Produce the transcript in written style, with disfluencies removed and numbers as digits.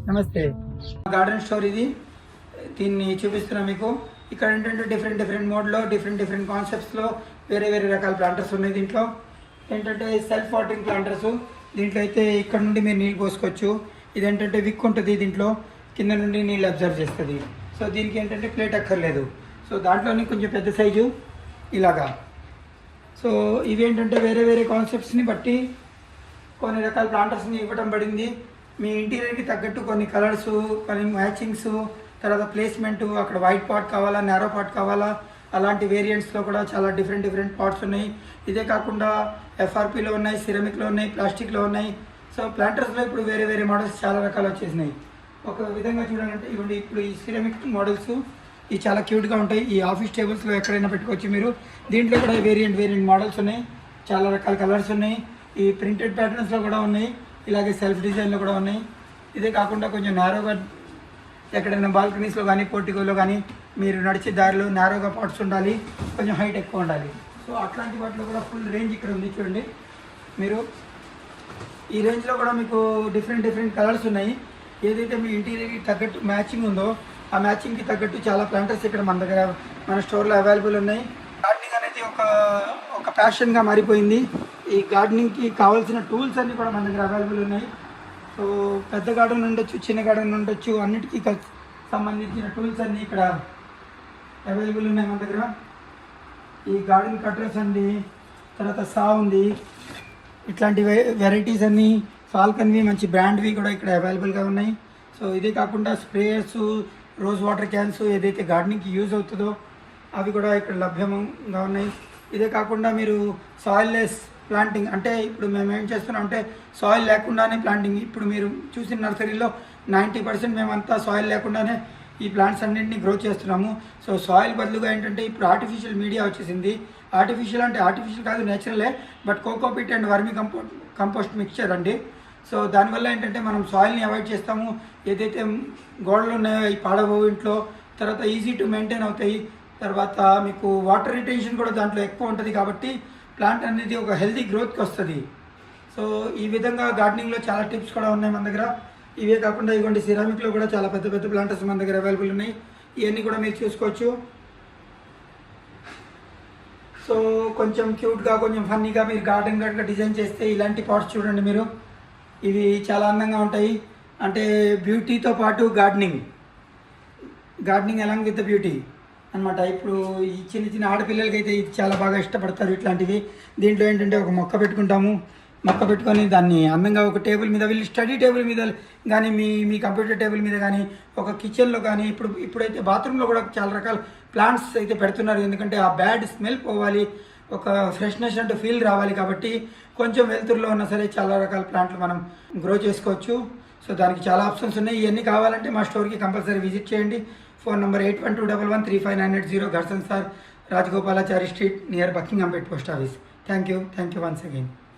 నమస్తే. Garden store ఇది. దీన్ని చూపిస్తున్నా మీకు. ఇక్కడ ఏంటంటే డిఫరెంట్ మోడ్లో డిఫరెంట్ కాన్సెప్ట్స్లో వేరే రకాల ప్లాంటర్స్ ఉన్నాయి. దీంట్లో ఏంటంటే సెల్ఫ్ వాటరింగ్ ప్లాంటర్స్. దీంట్లో అయితే ఇక్కడ నుండి మీరు నీళ్ళు పోసుకోవచ్చు. ఇదేంటంటే విక్ ఉంటుంది, దీంట్లో కింద నుండి నీళ్ళు అబ్జర్వ్ చేస్తుంది. సో దీనికి ఏంటంటే ప్లేట్ అక్కర్లేదు. సో దాంట్లోనే కొంచెం పెద్ద సైజు ఇలాగా. సో ఇవి ఏంటంటే వేరే కాన్సెప్ట్స్ని బట్టి కొన్ని రకాల ప్లాంటర్స్ని ఇవ్వడం పడింది. మీ ఇంటీరియర్కి తగ్గట్టు కొన్ని కలర్స్, కొన్ని మ్యాచింగ్స్, తర్వాత ప్లేస్మెంట్, అక్కడ వైట్ పాట్ కావాలా, నేరో పాట్ కావాలా, అలాంటి వేరియంట్స్లో కూడా చాలా డిఫరెంట్ పాట్స్ ఉన్నాయి. ఇదే కాకుండా ఎఫ్ఆర్పిలో ఉన్నాయి, సిరమిక్లో ఉన్నాయి, ప్లాస్టిక్లో ఉన్నాయి. సో ప్లాంటర్స్లో ఇప్పుడు వేరే మోడల్స్ చాలా రకాలు వచ్చేసినాయి. ఒక విధంగా చూడాలంటే ఇవ్వండి, ఇప్పుడు ఈ సిరమిక్ మోడల్స్ ఇవి చాలా క్యూట్గా ఉంటాయి. ఈ ఆఫీస్ టేబుల్స్లో ఎక్కడైనా పెట్టుకోవచ్చు మీరు. దీంట్లో కూడా వేరియంట్ మోడల్స్ ఉన్నాయి, చాలా రకాల కలర్స్ ఉన్నాయి. ఈ ప్రింటెడ్ ప్యాటర్న్స్లో కూడా ఉన్నాయి, ఇలాగే సెల్ఫ్ డిజైన్లో కూడా ఉన్నాయి. ఇదే కాకుండా కొంచెం నేరోగా ఎక్కడైనా బాల్కనీస్లో కానీ పోర్టికోలో కానీ మీరు నడిచే దారిలో నేరోగా పాట్స్ ఉండాలి, కొంచెం హైట్ ఎక్కువ ఉండాలి. సో అట్లాంటి వాటిలో కూడా ఫుల్ రేంజ్ ఇక్కడ ఉంది చూడండి మీరు. ఈ రేంజ్లో కూడా మీకు డిఫరెంట్ కలర్స్ ఉన్నాయి. ఏదైతే మీ ఇంటీరియర్కి తగ్గట్టు మ్యాచింగ్ ఉందో ఆ మ్యాచింగ్కి తగ్గట్టు చాలా ప్లాంటర్స్ ఇక్కడ మన దగ్గర మన స్టోర్లో అవైలబుల్ ఉన్నాయి. గార్డెనింగ్ అనేది ఒక ప్యాషన్గా మారిపోయింది. ఈ గార్డెనింగ్కి కావాల్సిన టూల్స్ అన్నీ కూడా మన దగ్గర అవైలబుల్ ఉన్నాయి. సో పెద్ద గార్డెన్ ఉండొచ్చు, చిన్న గార్డెన్ ఉండొచ్చు, అన్నిటికీ సంబంధించిన టూల్స్ అన్నీ ఇక్కడ అవైలబుల్ ఉన్నాయి మన దగ్గర. ఈ గార్డెన్ కట్టర్స్ అండి, తర్వాత సా ఉంది, ఇట్లాంటి వెరైటీస్ అన్నీ ఫాల్కన్వి మంచి బ్రాండ్వి కూడా ఇక్కడ అవైలబుల్గా ఉన్నాయి. సో ఇదే కాకుండా స్ప్రేయర్స్, రోజ్ వాటర్ క్యాన్స్ ఏదైతే గార్డెనింగ్కి యూజ్ అవుతుందో అవి కూడా ఇక్కడ లభ్యంగా ఉన్నాయి. ఇదే కాకుండా మీరు సాయిల్ లెస్ ప్లాంటింగ్, అంటే ఇప్పుడు మేము ఏం చేస్తున్నాం అంటే సాయిల్ లేకుండానే ప్లాంటింగ్. ఇప్పుడు మీరు చూసిన నర్సరీలో 90% మేమంతా సాయిల్ లేకుండానే ఈ ప్లాంట్స్ అన్నింటినీ గ్రో చేస్తున్నాము. సో సాయిల్ బదులుగా ఏంటంటే ఇప్పుడు ఆర్టిఫిషియల్ మీడియా వచ్చేసింది. ఆర్టిఫిషియల్ అంటే ఆర్టిఫిషియల్ కాదు, నేచురలే, but cocopeat and vermicompost mixture అండి. సో దానివల్ల ఏంటంటే మనం సాయిల్ని అవాయిడ్ చేస్తాము. ఏదైతే గోడలు ఉన్నాయో అవి పాడవు ఇంట్లో, తర్వాత ఈజీ టు మెయింటైన్ అవుతాయి, తర్వాత మీకు వాటర్ రిటెన్షన్ కూడా దాంట్లో ఎక్కువ ఉంటుంది. కాబట్టి ప్లాంట్ అనేది ఒక హెల్తీ గ్రోత్కి వస్తుంది. సో ఈ విధంగా గార్డెనింగ్లో చాలా టిప్స్ కూడా ఉన్నాయి మన దగ్గర. ఇవే కాకుండా ఇవ్వండి, సిరామిక్లో కూడా చాలా పెద్ద ప్లాంటర్స్ మన దగ్గర అవైలబుల్ ఉన్నాయి. ఇవన్నీ కూడా మీరు చూసుకోవచ్చు. సో కొంచెం క్యూట్గా, కొంచెం ఫన్నీగా మీరు గార్డెన్ కనుక డిజైన్ చేస్తే ఇలాంటి పాట్స్ చూడండి మీరు. ఇవి చాలా అందంగా ఉంటాయి. అంటే బ్యూటీతో పాటు gardening along with the beauty అనమాట. ఇప్పుడు ఈ చిన్న ఆడపిల్లలకి అయితే ఇది చాలా బాగా ఇష్టపడతారు ఇట్లాంటివి. దీంట్లో ఏంటంటే ఒక మొక్క పెట్టుకుంటాము, మొక్క పెట్టుకొని దాన్ని అందంగా ఒక టేబుల్ మీద, వీళ్ళు స్టడీ టేబుల్ మీద కానీ మీ కంప్యూటర్ టేబుల్ మీద కానీ, ఒక కిచెన్లో కానీ, ఇప్పుడైతే బాత్రూంలో కూడా చాలా రకాల ప్లాంట్స్ అయితే పెడుతున్నారు. ఎందుకంటే ఆ బ్యాడ్ స్మెల్ పోవాలి, ఒక ఫ్రెష్నెస్ అంటూ ఫీల్ రావాలి. కాబట్టి కొంచెం వెలుతురులో ఉన్నా సరే చాలా రకాల ప్లాంట్లు మనం గ్రో చేసుకోవచ్చు. సో దానికి చాలా ఆప్షన్స్ ఉన్నాయి. ఇవన్నీ కావాలంటే మా స్టోర్కి కంపల్సరీ విజిట్ చేయండి. Phone number 8121135980, Garson sir, Rajagopalachari street, near Buckinghampet post office. Thank you once again.